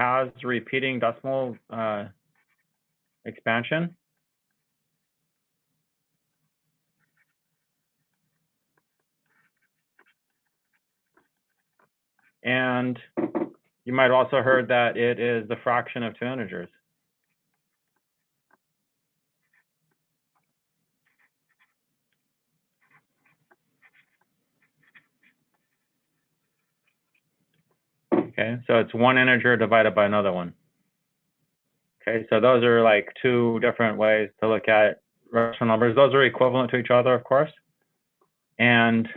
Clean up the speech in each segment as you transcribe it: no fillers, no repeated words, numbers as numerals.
has repeating decimal expansion? And you might also heard that it is the fraction of two integers. Okay, so it's one integer divided by another one. Okay, so those are like two different ways to look at rational numbers. Those are equivalent to each other, of course. And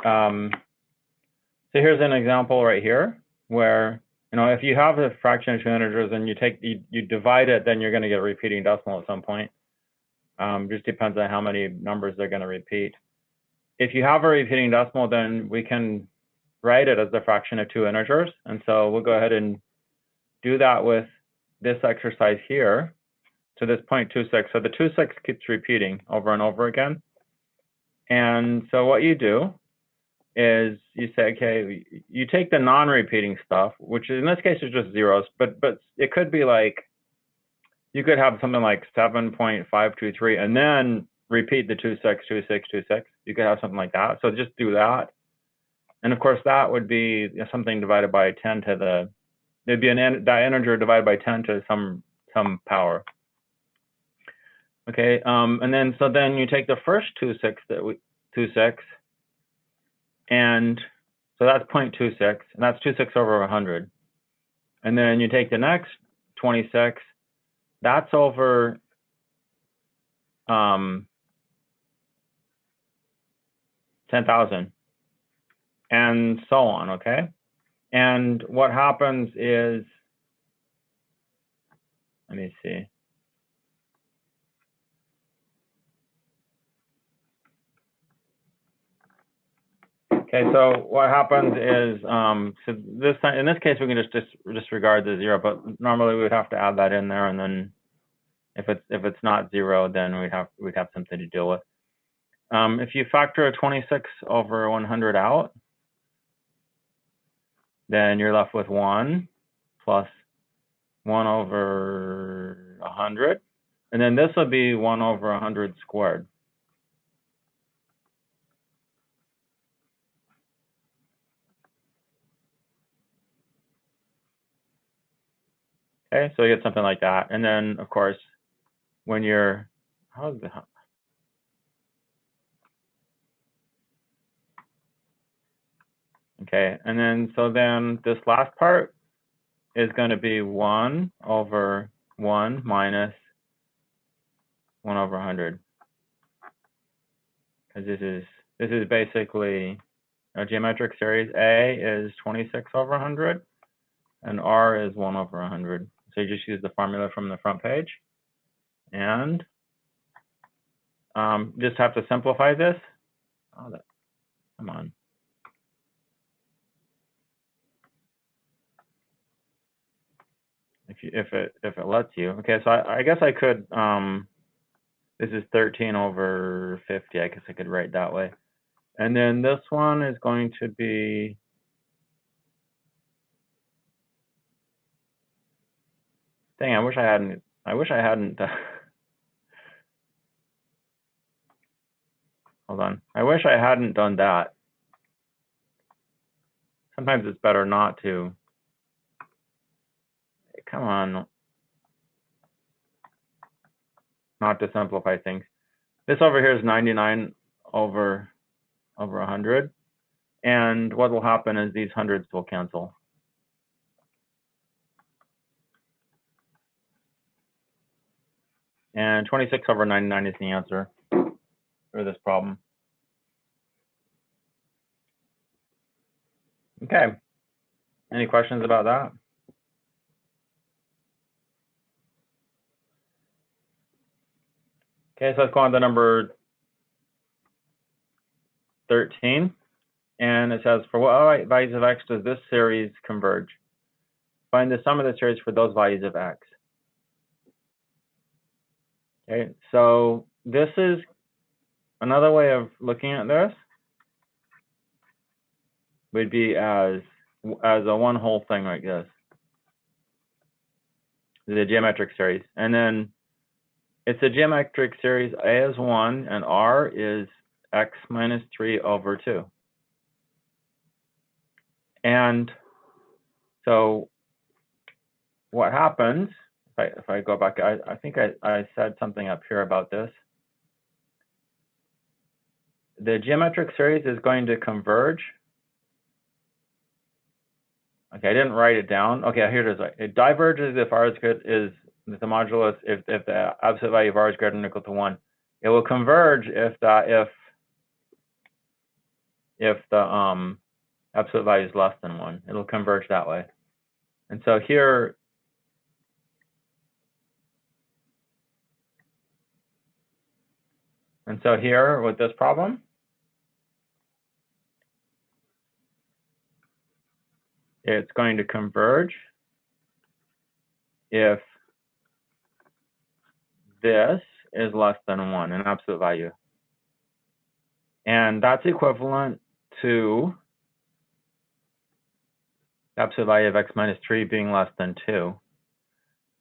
so here's an example right here where, you know, if you have a fraction of two integers and you divide it, then you're going to get a repeating decimal at some point. Just depends on how many numbers they're going to repeat. If you have a repeating decimal, then we can write it as the fraction of two integers. And so we'll go ahead and do that with this exercise here. So this 0.26. So the 26 keeps repeating over and over again. And so what you do is you say, okay, you take the non-repeating stuff, which in this case is just zeros, but it could be like, you could have something like 7.523 and then repeat the 26, 26, 26. You could have something like that. So just do that. And of course, that would be something divided by 10 to the, it'd be that integer divided by 10 to some power. Okay, and then so then you take the first 26 and so that's 0.26, and that's 26 over 100. And then you take the next 26, that's over 10,000, and so on, okay? And what happens is, let me see. Okay, so what happens is, so this in this case we can just disregard the zero, but normally we would have to add that in there, and then if it's not zero, then we'd have something to deal with. If you factor a 26 over 100 out, then you're left with 1 plus 1 over 100, and then this would be 1 over 100 squared. Okay, so you get something like that. And then, of course, when you're, okay, and then, so then this last part is going to be 1 over 1 minus 1 over 100. Because this is basically a geometric series. A is 26 over 100, and R is 1 over 100. So you just use the formula from the front page, and just have to simplify this. Oh, come on. If it lets you. Okay, so I guess I could. This is 13 over 50. I guess I could write that way. And then this one is going to be. Dang, I wish I hadn't. Hold on. I wish I hadn't done that. Sometimes it's better not to. Come on. Not to simplify things. This over here is 99 over 100. And what will happen is these hundreds will cancel. And 26 over 99 is the answer for this problem. Okay. Any questions about that? Okay, so let's go on to number 13. And it says, for what values of x does this series converge? Find the sum of the series for those values of x. Okay, so this is another way of looking at this would be as a one whole thing like this. the geometric series. And then it's a geometric series. A is 1, and R is x minus 3 over 2. And so what happens, if I go back, I think I said something up here about this. The geometric series is going to converge. Okay, I didn't write it down. Okay, here it is. It diverges if R is the modulus, if the absolute value of R is greater than or equal to 1. It will converge if the absolute value is less than 1. It'll converge that way. And so here, with this problem, it's going to converge if this is less than 1, an absolute value. And that's equivalent to the absolute value of x minus 3 being less than 2.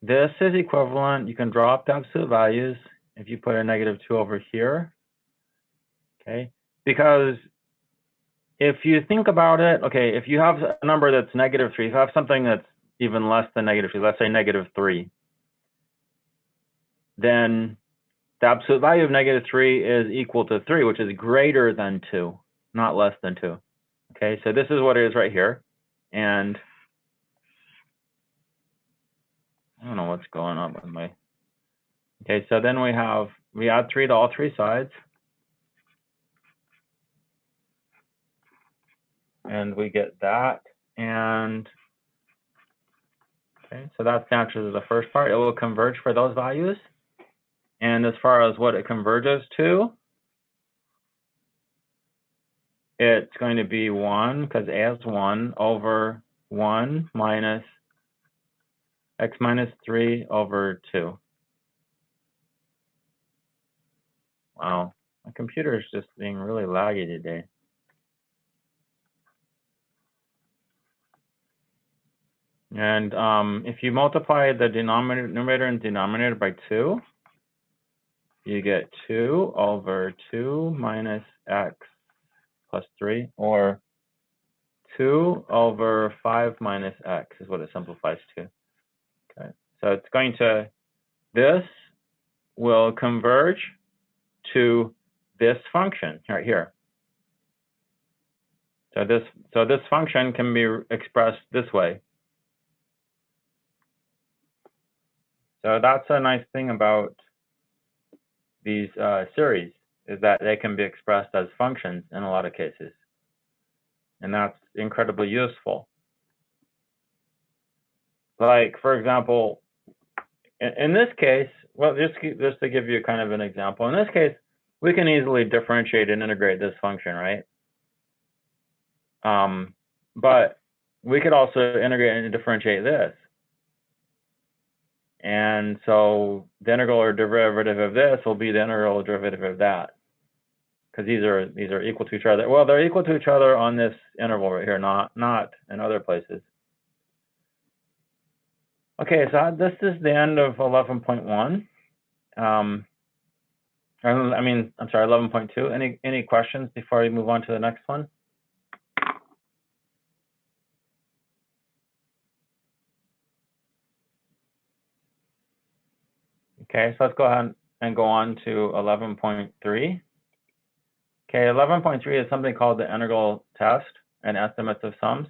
This is equivalent, you can draw up the absolute values if you put a negative 2 over here, okay? Because if you think about it, okay, if you have a number that's negative 3, if you have something that's even less than negative 3, let's say negative 3, then the absolute value of negative 3 is equal to 3, which is greater than 2, not less than 2. Okay, so this is what it is right here. And I don't know what's going on with my... Okay, so then we add 3 to all 3 sides. And we get that. And okay, so that's the answer to the first part. It will converge for those values. And as far as what it converges to, it's going to be 1, because A is 1, over 1 minus x minus 3 over 2. Wow, my computer is just being really laggy today. And if you multiply the numerator and denominator by 2, you get 2 over 2 minus x plus 3, or 2 over 5 minus x is what it simplifies to. Okay, so it's going to, this will converge to this function right here. So this function can be expressed this way. So that's a nice thing about these series, is that they can be expressed as functions in a lot of cases. And that's incredibly useful. Like, for example, in this case, well, just to give you kind of an example, in this case, we can easily differentiate and integrate this function, right? But we could also integrate and differentiate this. And so the integral or derivative of this will be the integral or derivative of that, because these are equal to each other. Well, they're equal to each other on this interval right here, not in other places. Okay, so this is the end of 11.1. I'm sorry, 11.2. Any questions before we move on to the next one? Okay, so let's go ahead and go on to 11.3. Okay, 11.3 is something called the integral test and estimates of sums.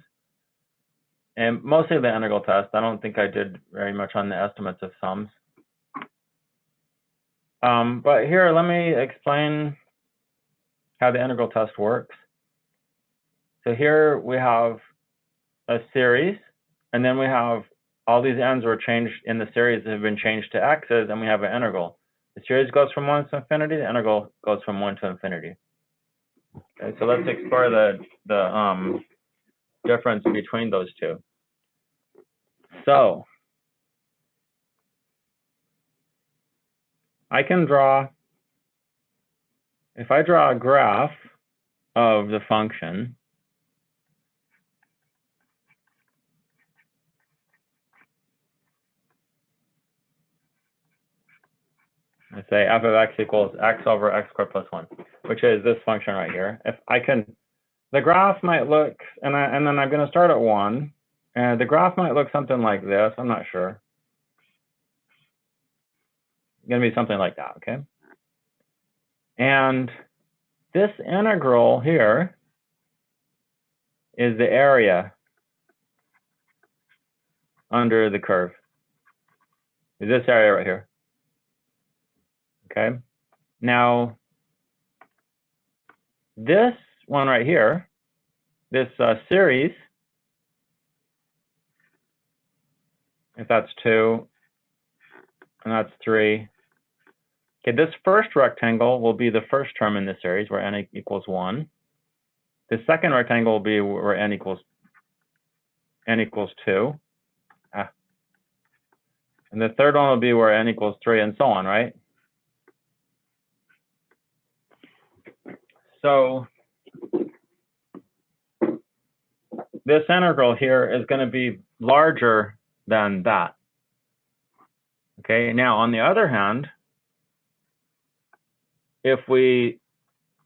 And mostly the integral test. I don't think I did very much on the estimates of sums. But here, let me explain how the integral test works. So here we have a series, and then we have all these n's were changed in the series have been changed to x's, and we have an integral. The series goes from 1 to infinity, the integral goes from 1 to infinity. Okay, so let's explore the difference between those two. So I can draw, if I draw a graph of the function, I say f of x equals x over x squared plus 1, which is this function right here. If I can, the graph might look, and then I'm going to start at 1, and the graph might look something like this. I'm not sure. It's going to be something like that, okay? And this integral here is the area under the curve. Is this area right here. Okay. Now, this one right here, this series, if that's 2, and that's 3. Okay, this first rectangle will be the first term in this series where n equals 1. The second rectangle will be where n equals 2. And the third one will be where n equals 3, and so on, right? So this integral here is going to be larger than that. Okay, now on the other hand, if we,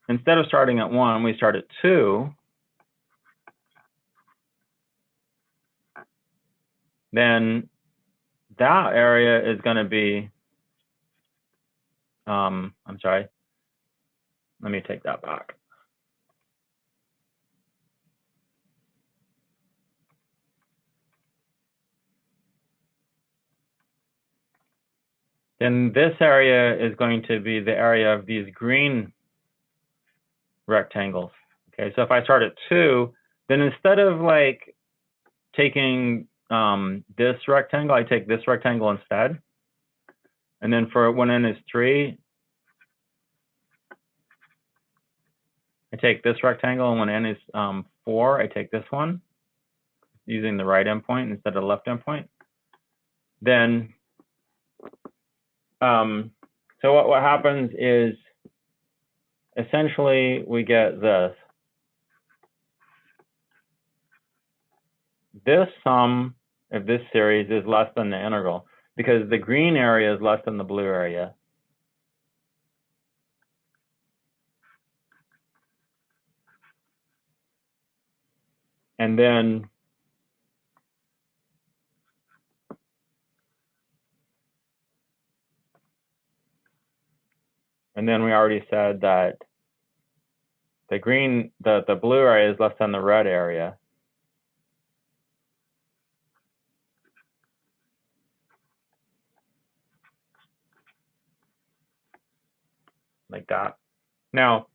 instead of starting at 1, we start at 2, then that area is going to be, I'm sorry, let me take that back. Then this area is going to be the area of these green rectangles. Okay, so if I start at 2, then instead of like taking this rectangle, I take this rectangle instead. And then for when n is 3, I take this rectangle, and when n is 4, I take this one, using the right endpoint instead of the left endpoint. Then, so what happens is, essentially, we get this. This sum of this series is less than the integral, because the green area is less than the blue area. And then we already said that the green, the blue area is less than the red area. Like that. Now,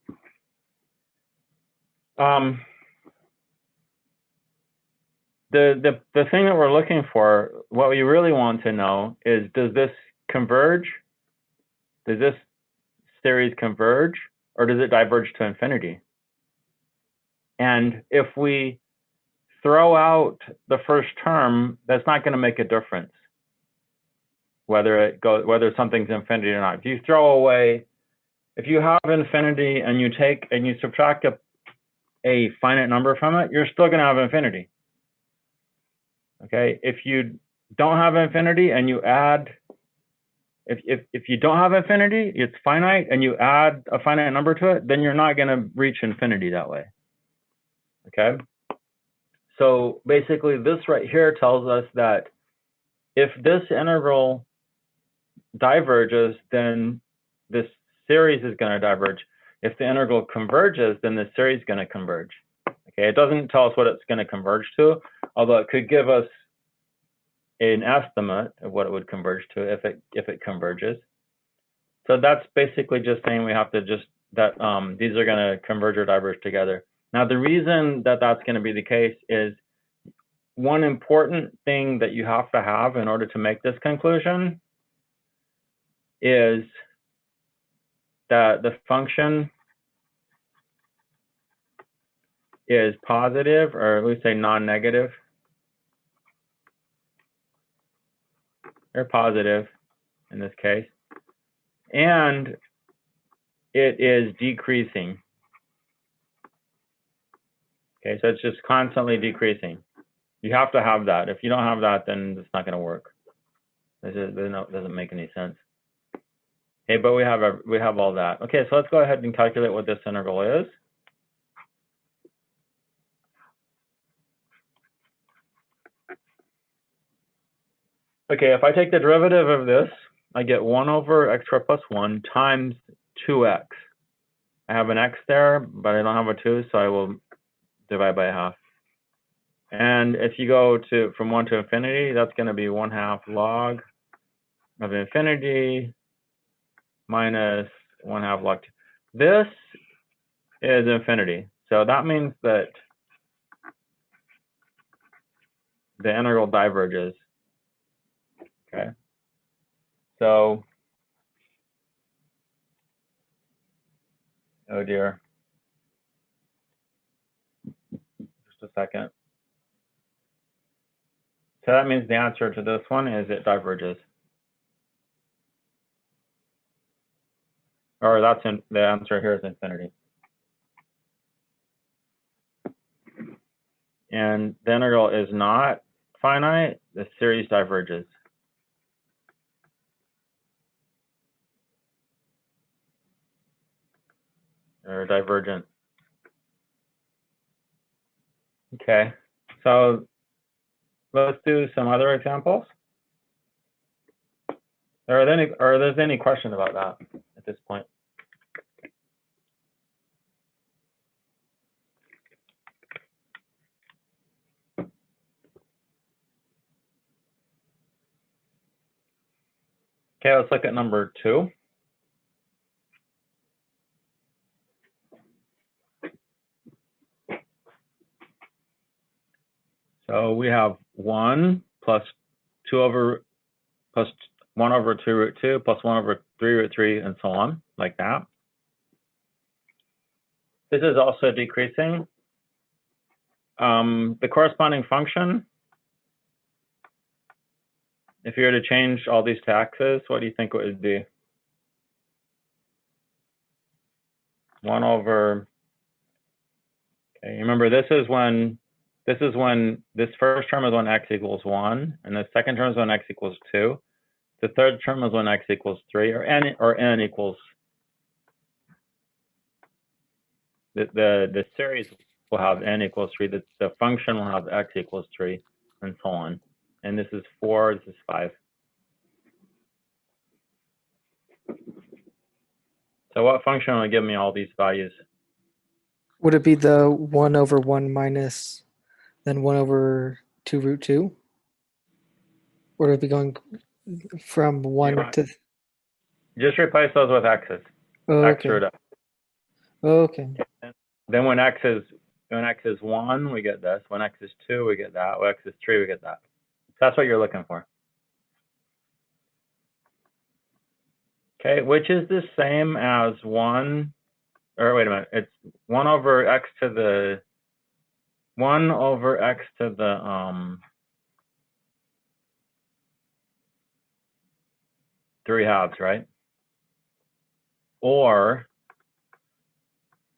the thing that we're looking for, what we really want to know is, does this converge? Does this series converge, or does it diverge to infinity? And if we throw out the first term, that's not going to make a difference whether something's infinity or not. If you throw away, if you have infinity and you take and you subtract a finite number from it, you're still going to have infinity. Okay, if you don't have infinity and you add, if you don't have infinity, it's finite, and you add a finite number to it, then you're not going to reach infinity that way. Okay, so basically this right here tells us that if this integral diverges, then this series is going to diverge. If the integral converges, then the series is going to converge. Okay, it doesn't tell us what it's going to converge to, although it could give us an estimate of what it would converge to if it converges. So that's basically just saying we have to these are going to converge or diverge together. Now, the reason that that's going to be the case is, one important thing that you have to have in order to make this conclusion is that the function is positive, or let's say non-negative, or positive in this case, and it is decreasing. Okay, so it's just constantly decreasing. You have to have that. If you don't have that, then it's not going to work. It doesn't make any sense. Okay, but we have all that. Okay, so let's go ahead and calculate what this integral is. Okay, if I take the derivative of this, I get 1 over x squared plus 1 times 2x. I have an x there, but I don't have a 2, so I will divide by half. And if you go from 1 to infinity, that's going to be 1/2 log of infinity minus 1/2 log 2. This is infinity. So that means that the integral diverges. Okay. So, oh dear. Just a second. So that means the answer to this one is it diverges. Or the answer here is infinity. And the integral is not finite, the series diverges. Or divergent. Okay, so let's do some other examples. Are there any question about that at this point? Okay, let's look at number 2. So we have 1 plus 2 over plus 1 over 2 root 2 plus 1 over 3 root 3 and so on, like that. This is also decreasing. The corresponding function, if you were to change all these to x's, what do you think it would be? 1 over, okay, remember this is when this first term is when x equals 1, and the second term is when x equals 2. The third term is when x equals 3, or n equals, the series will have n equals 3, the function will have x equals 3, and so on. And this is 4, this is 5. So what function will give me all these values? Would it be the 1 over 1 minus then 1 over 2 root 2? Or would it be going from 1 to... Just replace those with x's. Oh, X okay. root x. Oh, okay. Then when x is 1, we get this. When x is 2, we get that. When x is 3, we get that. So that's what you're looking for. Okay, which is the same as 1, or wait a minute, it's 1 over x to the 3/2, right? Or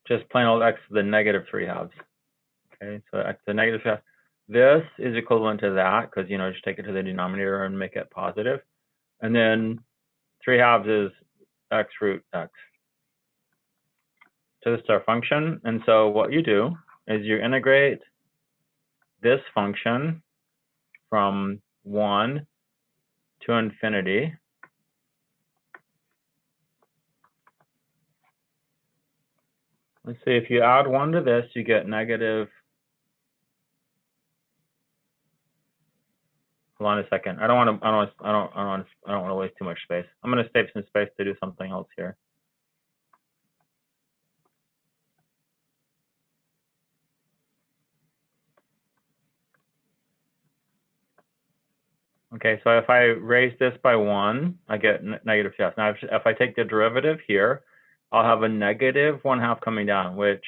just plain old x to the negative 3/2. Okay, so x to the negative 3/2. This is equivalent to that because, just take it to the denominator and make it positive. And then 3/2 is x root x. So this is our function. And so what you do is you integrate this function from 1 to infinity. Let's see, if you add 1 to this, you get negative. Hold on a second. I don't want to waste too much space. I'm going to save some space to do something else here. Okay, so if I raise this by 1, I get negative 2/2. Now, if I take the derivative here, I'll have a negative 1/2 coming down, which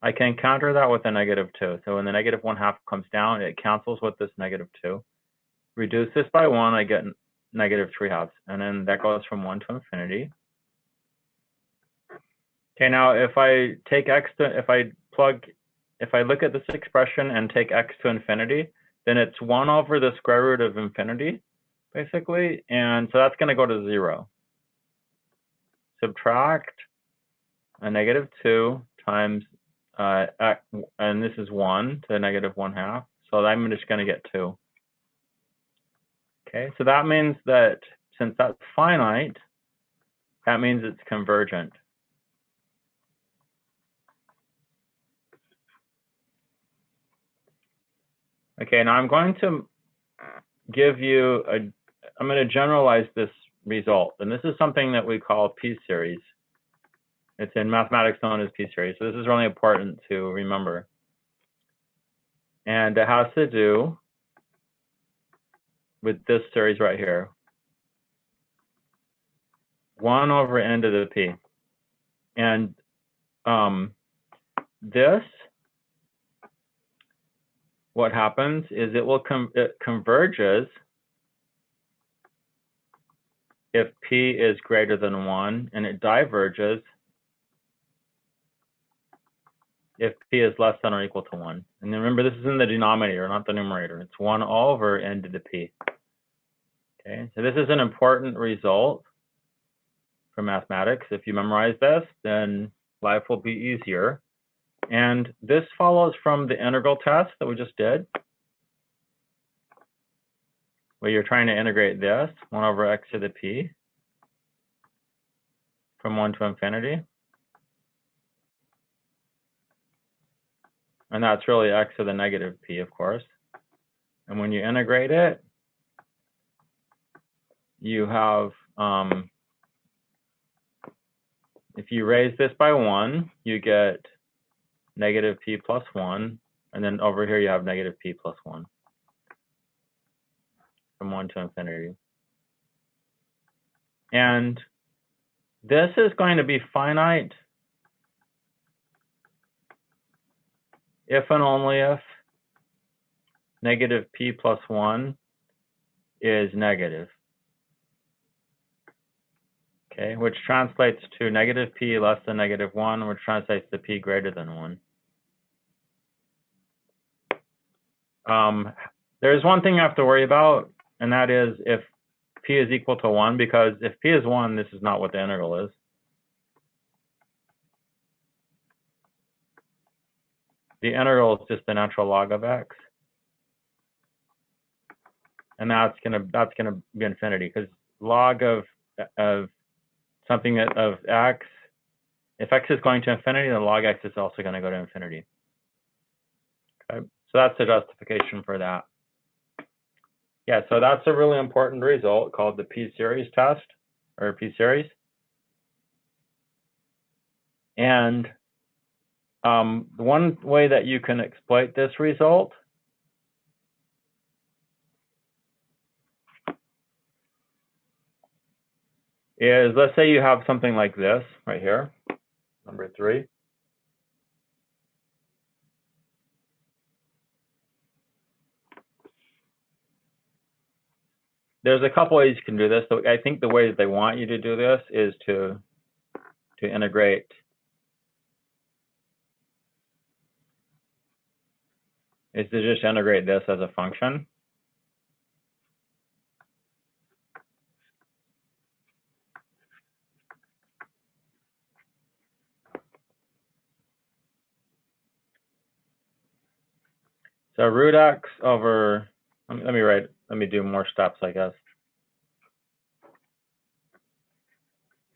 I can counter that with a negative 2. So when the negative 1/2 comes down, it cancels with this negative 2. Reduce this by 1, I get negative 3/2. And then that goes from 1 to infinity. Okay, now if I take if I look at this expression and take x to infinity, then it's 1 over the square root of infinity, basically. And so that's going to go to 0. subtract a -2 times, and this is 1 to -1/2. So I'm just going to get 2. Okay, so that means that since that's finite, that means it's convergent. Okay, now I'm going to give you I'm going to generalize this result, and this is something that we call p-series. It's in mathematics known as p-series, so this is really important to remember. And it has to do with this series right here, 1 over n to the p. And this, what happens is it converges if p is greater than 1, and it diverges if p is less than or equal to 1. And remember, this is in the denominator, not the numerator. It's 1 over n to the p. Okay, so this is an important result for mathematics. If you memorize this, then life will be easier. And this follows from the integral test that we just did, where you're trying to integrate this, 1 over x to the p, from 1 to infinity. And that's really x to the negative p, of course. And when you integrate it, you have, if you raise this by 1, you get negative p plus 1. And then over here, you have negative p plus 1 from 1 to infinity. And this is going to be finite if and only if negative p plus 1 is negative. Okay, which translates to negative p less than -1, which translates to p greater than 1. There's one thing you have to worry about, and that is if p is equal to 1, because if p is 1, this is not what the integral is. The integral is just the natural log of x. And that's gonna be infinity, because log of something of x, if x is going to infinity, then log x is also going to go to infinity. Okay, so that's the justification for that. Yeah, so that's a really important result called the p-series test, or p-series. And one way that you can exploit this result is, let's say you have something like this right here, number 3. There's a couple ways you can do this. So I think the way that they want you to do this is to integrate is to just integrate this as a function. So root x over, let me do more steps, I guess.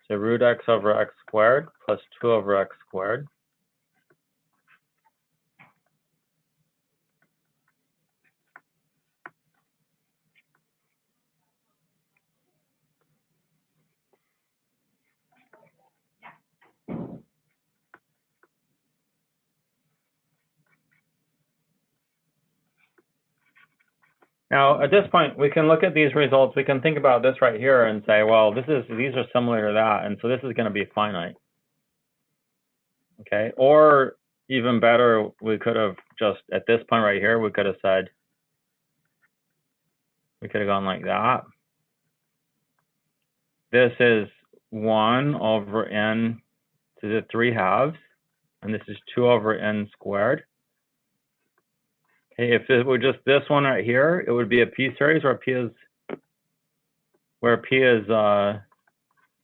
So root x over x squared plus 2 over x squared. Now, at this point, we can look at these results. We can think about this right here and say, well, these are similar to that, and so this is going to be finite. Okay, or even better, we could have just, at this point right here, we could have said, we could have gone like that. This is 1 over n to the 3/2, and this is 2 over n squared. Okay, if it were just this one right here, it would be a p-series where p is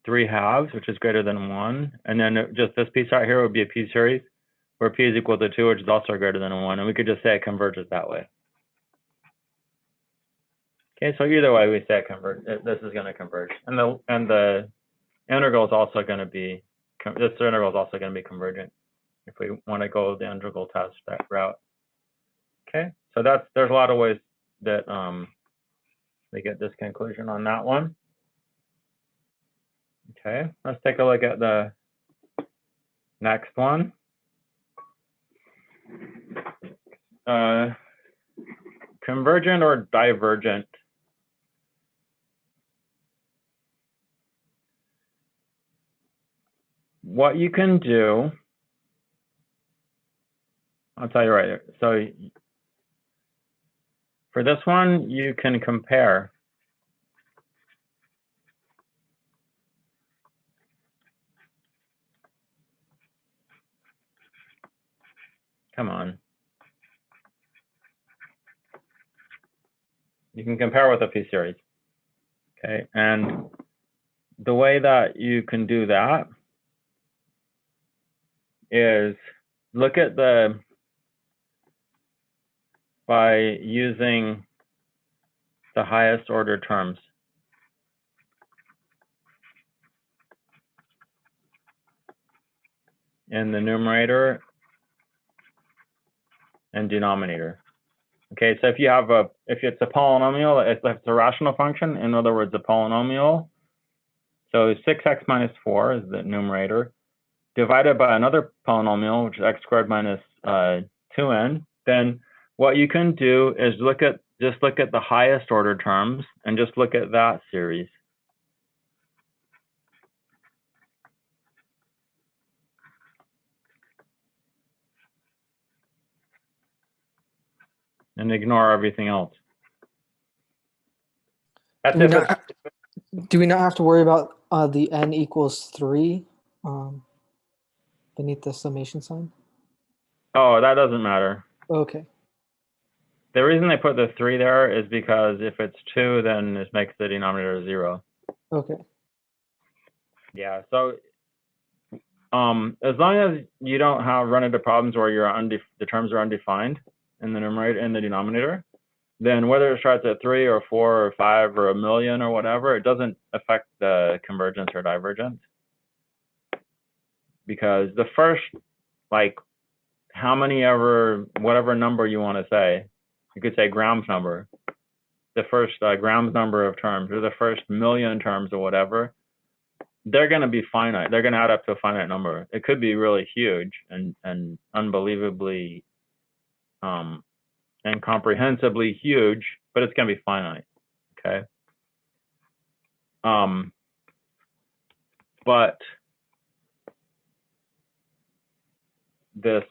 3 halves, which is greater than 1. And then just this piece right here would be a p-series, where p is equal to 2, which is also greater than 1. And we could just say it converges that way. Okay, so either way, we say it this is going to converge. And the integral is also going to be, this integral is also going to be convergent if we want to go the integral test that route. Okay, so there's a lot of ways that we get this conclusion on that one. Okay, let's take a look at the next one. Convergent or divergent? What you can do, I'll tell you right here. So for this one, you can compare. Come on. You can compare with a p-series. Okay, and the way that you can do that is look at by using the highest order terms. In the numerator and denominator. Okay, so if it's a polynomial, if it's a rational function, in other words, a polynomial, so 6x minus 4 is the numerator, divided by another polynomial, which is x squared minus 2n, then what you can do is just look at the highest order terms and just look at that series. And ignore everything else. That's do we not have to worry about the n equals 3 beneath the summation sign? Oh, that doesn't matter. Okay. The reason they put the 3 there is because if it's 2, then this makes the denominator 0. Okay. Yeah, so as long as you don't run into problems where the terms are undefined in the numerator and the denominator, then whether it starts at 3 or 4 or 5 or a million or whatever, it doesn't affect the convergence or divergence. Because the first, like, whatever number you want to say, you could say Graham's number, the first Graham's number of terms, or the first million terms or whatever, they're going to be finite. They're going to add up to a finite number. It could be really huge and unbelievably incomprehensibly huge, but it's going to be finite. Okay. But this,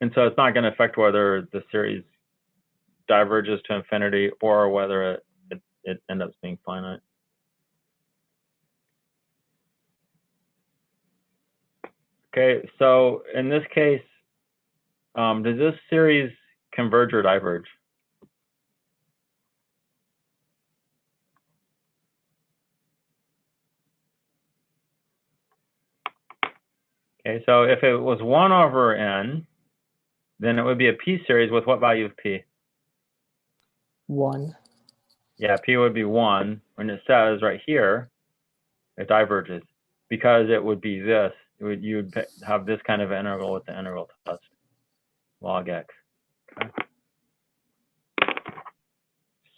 and so it's not going to affect whether the series diverges to infinity or whether it ends up being finite. Okay, so in this case, does this series converge or diverge? Okay, so if it was 1 over n, then it would be a p-series with what value of p? 1. Yeah, p would be 1 when it says right here it diverges, because it would be this. You'd have this kind of integral with the integral test, log x. Okay.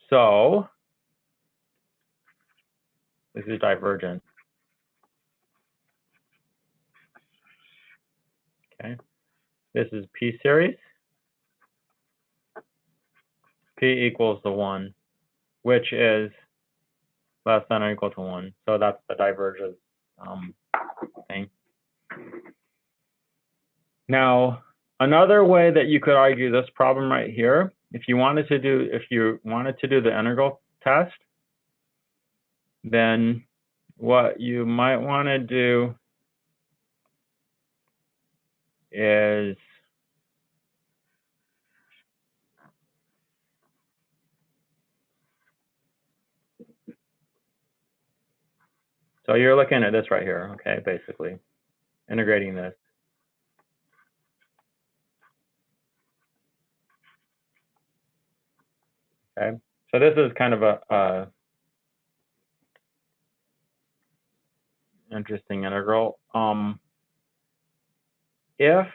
So this is divergent. Okay, this is p-series. P equals to 1, which is less than or equal to 1. So that's the divergence thing. Now, another way that you could argue this problem right here, if you wanted to do the integral test, then what you might want to do is So you're looking at this right here, okay, basically, integrating this. Okay, so this is kind of a interesting integral. If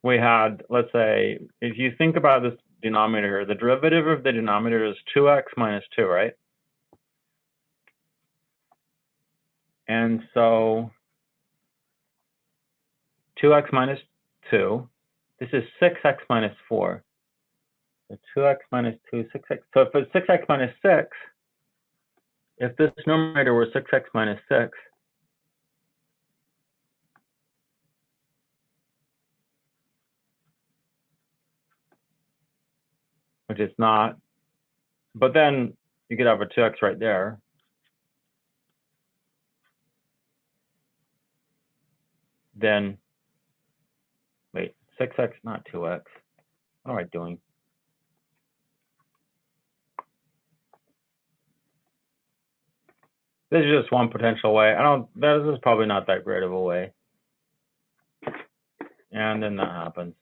we had, let's say, if you think about this denominator here, the derivative of the denominator is 2x minus 2, right? And so 2x minus 2, this is 6x minus 4. So 2x minus 2, 6x. So if it's 6x minus 6, if this numerator were 6x minus 6, which it's not, but then you could have a 2x right there. Then, wait, 6x, not 2x. What am I doing? This is just one potential way. This is probably not that great of a way. And then that happens.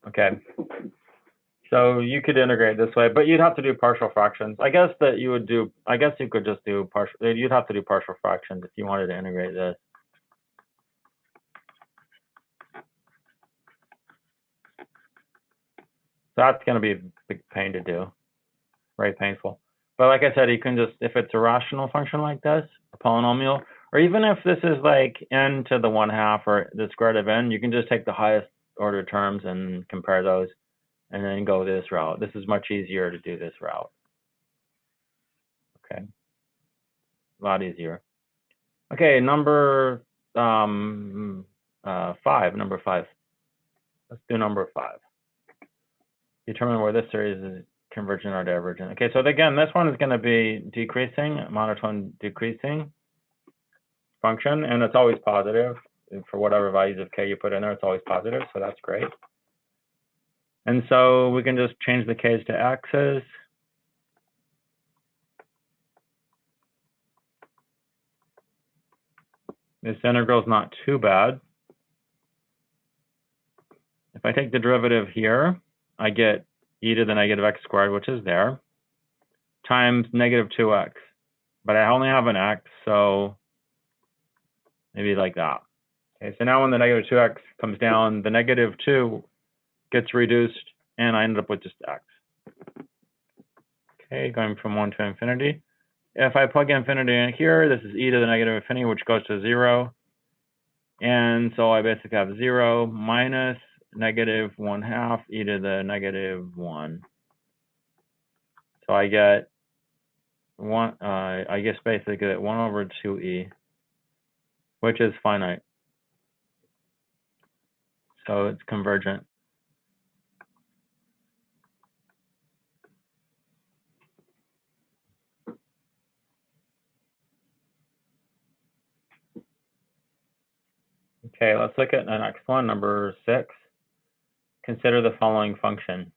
Okay. So you could integrate this way, but you'd have to do partial fractions. I guess you could just do partial, you'd have to do partial fractions if you wanted to integrate this. So that's going to be a big pain to do, very painful. But like I said, you can just, if it's a rational function like this, a polynomial, or even if this is like n to the 1/2 or the square root of n, you can just take the highest order terms and compare those and then go this route. This is much easier to do this route. Okay, a lot easier. Okay, number 5, number 5. Let's do number 5. Determine where this series is convergent or divergent. Okay, so again, this one is going to be decreasing, monotone decreasing function, and it's always positive. For whatever values of k you put in there, it's always positive, so that's great. And so we can just change the k's to x's. This integral is not too bad. If I take the derivative here, I get e to the negative x squared, which is there, times negative 2x. But I only have an x, so maybe like that. Okay, so now when the negative 2x comes down, the negative 2 gets reduced, and I ended up with just x. Okay, going from 1 to infinity. If I plug infinity in here, this is e to the negative infinity, which goes to 0. And so I basically have 0 minus negative 1/2 e to the negative 1. So I get I guess basically get 1 over 2e, which is finite. So it's convergent. Okay, let's look at the next one, number 6. Consider the following function.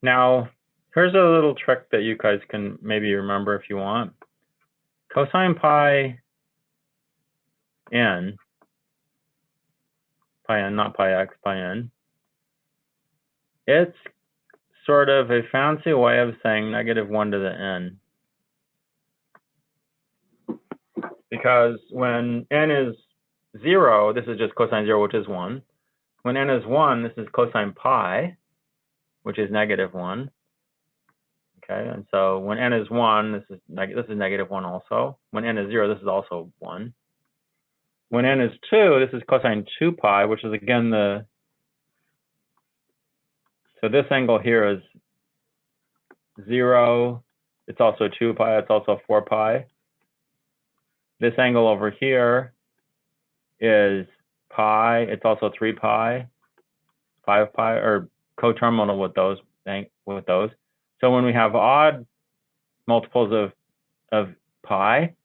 Now, here's a little trick that you guys can maybe remember if you want. Cosine pi n, not pi x, pi n, it's sort of a fancy way of saying negative 1 to the n. Because when n is 0, this is just cosine 0, which is 1. When n is 1, this is cosine pi, which is negative 1. Okay, and so when n is 1, this is negative 1 also. When n is 0, this is also 1. When n is 2, this is cosine 2 pi, which is again so this angle here is 0. It's also 2 pi. It's also 4 pi. This angle over here is pi. It's also 3 pi, 5 pi, or coterminal with those. So when we have odd multiples of pi,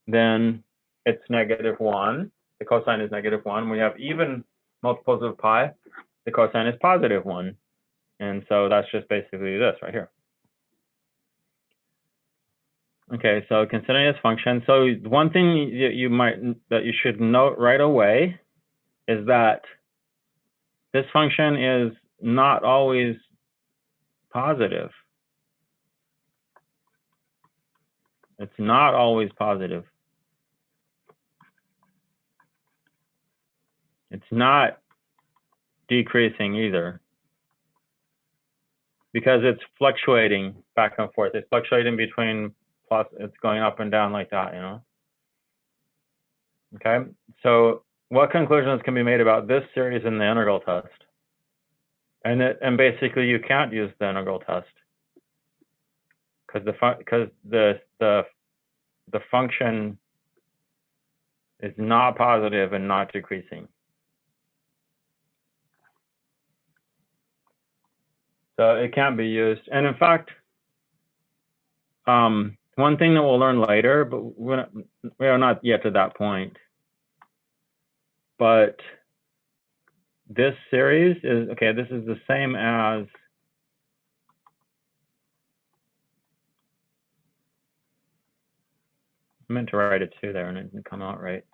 then it's -1. The cosine is -1. We have even multiples of pi. The cosine is +1. And so that's just basically this right here. Okay, so considering this function, so one thing that you should note right away is that this function is not always positive. It's not always positive. It's not decreasing either, because it's fluctuating back and forth. It's fluctuating between plus, it's going up and down like that, you know? Okay, so what conclusions can be made about this series in the integral test? And basically you can't use the integral test because the function is not positive and not decreasing. So it can't be used. And in fact, one thing that we'll learn later, but we are not yet to that point, but this series is, okay, this is the same as I meant to write a 2 there and it didn't come out right.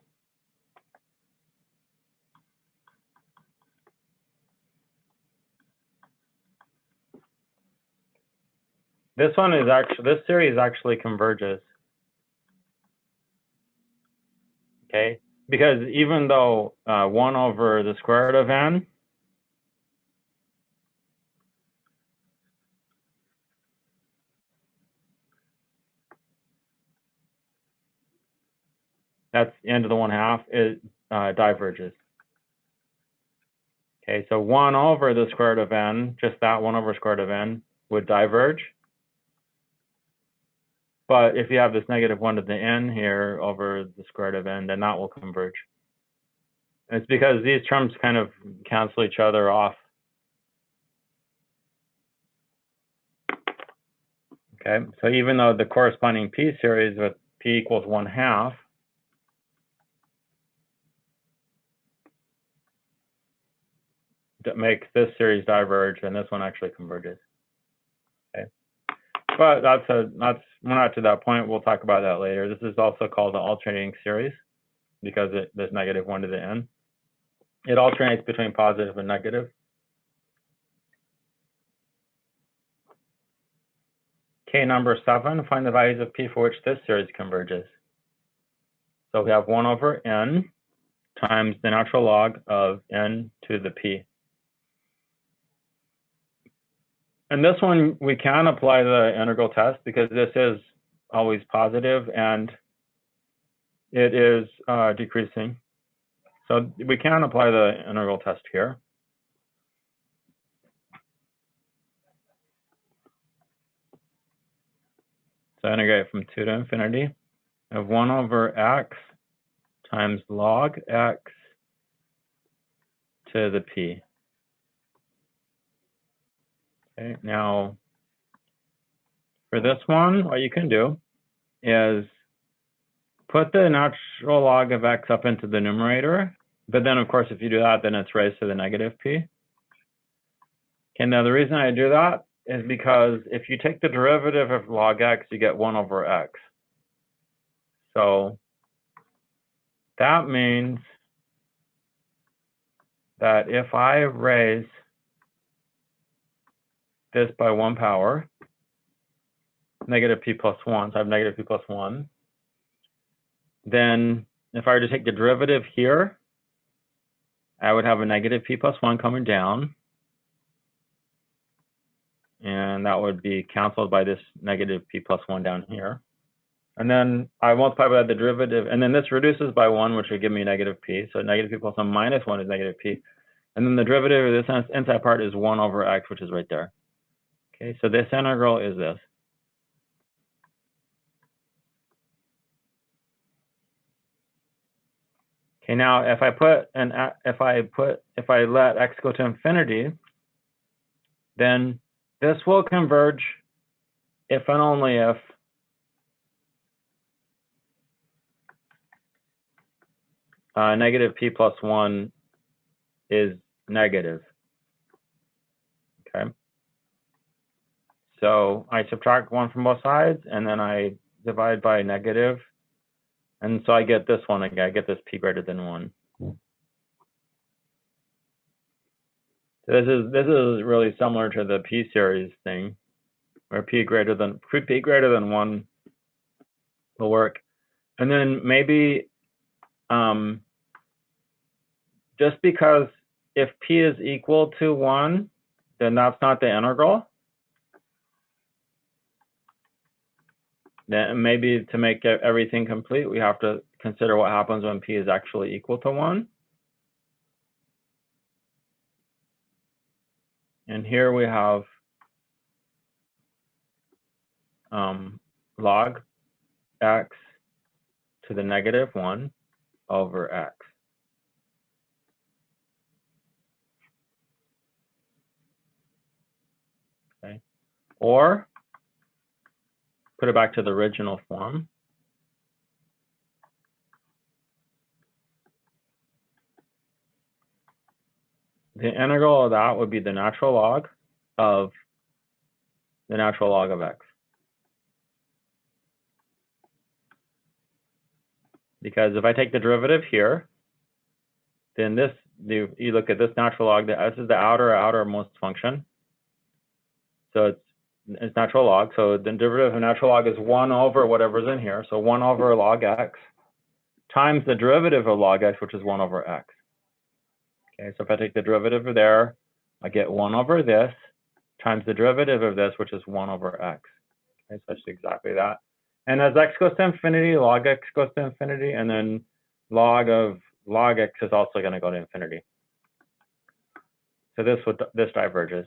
This series actually converges. Okay, because even though 1 over the square root of n that's into the 1/2, it diverges. Okay, so 1 over the square root of n, just that 1 over square root of n would diverge. But if you have this -1 to the n here over the square root of n, then that will converge. And it's because these terms kind of cancel each other off. Okay, so even though the corresponding p series with p equals 1/2, that makes this series diverge, and this one actually converges. Okay, but we're not to that point. We'll talk about that later. This is also called the alternating series because there's -1 to the n. It alternates between positive and negative. Okay, number 7, find the values of p for which this series converges. So we have 1 over n times the natural log of n to the p. And this one, we can apply the integral test because this is always positive and it is decreasing. So we can apply the integral test here. So integrate from 2 to infinity of 1 over x times log x to the p. Okay, now for this one, what you can do is put the natural log of x up into the numerator, but then of course if you do that, then it's raised to the -p. Okay, now the reason I do that is because if you take the derivative of log x, you get 1 over x. So that means that if I raise this by 1 power, -p plus 1, so I have -p plus 1, then if I were to take the derivative here, I would have a -p plus 1 coming down. And that would be canceled by this -p plus 1 down here. And then I multiply by the derivative, and then this reduces by 1, which would give me -p. So -p plus 1 minus 1 is -p. And then the derivative of this inside part is 1 over x, which is right there. Okay, so this integral is this. Okay, now if I let x go to infinity, then this will converge if and only if negative p plus 1 is negative. Okay. So I subtract 1 from both sides, and then I divide by negative. And so I get this one again. I get this p greater than 1. So this is really similar to the p series thing, where p greater than 1 will work. And then maybe just because if p is equal to 1, then that's not the integral. Then maybe to make everything complete, we have to consider what happens when p is actually equal to 1. And here we have log x to the negative 1 over x. Okay. Or put it back to the original form. The integral of that would be the natural log of x. Because if I take the derivative here, then this, you look at this natural log, this is the outermost function. So it's natural log. So the derivative of natural log is 1 over whatever's in here. So 1 over log x times the derivative of log x, which is 1 over x. Okay, so if I take the derivative of there, I get 1 over this times the derivative of this, which is 1 over x. Okay, so that's exactly that. And as x goes to infinity, log x goes to infinity, and then log of log x is also going to go to infinity. So this diverges.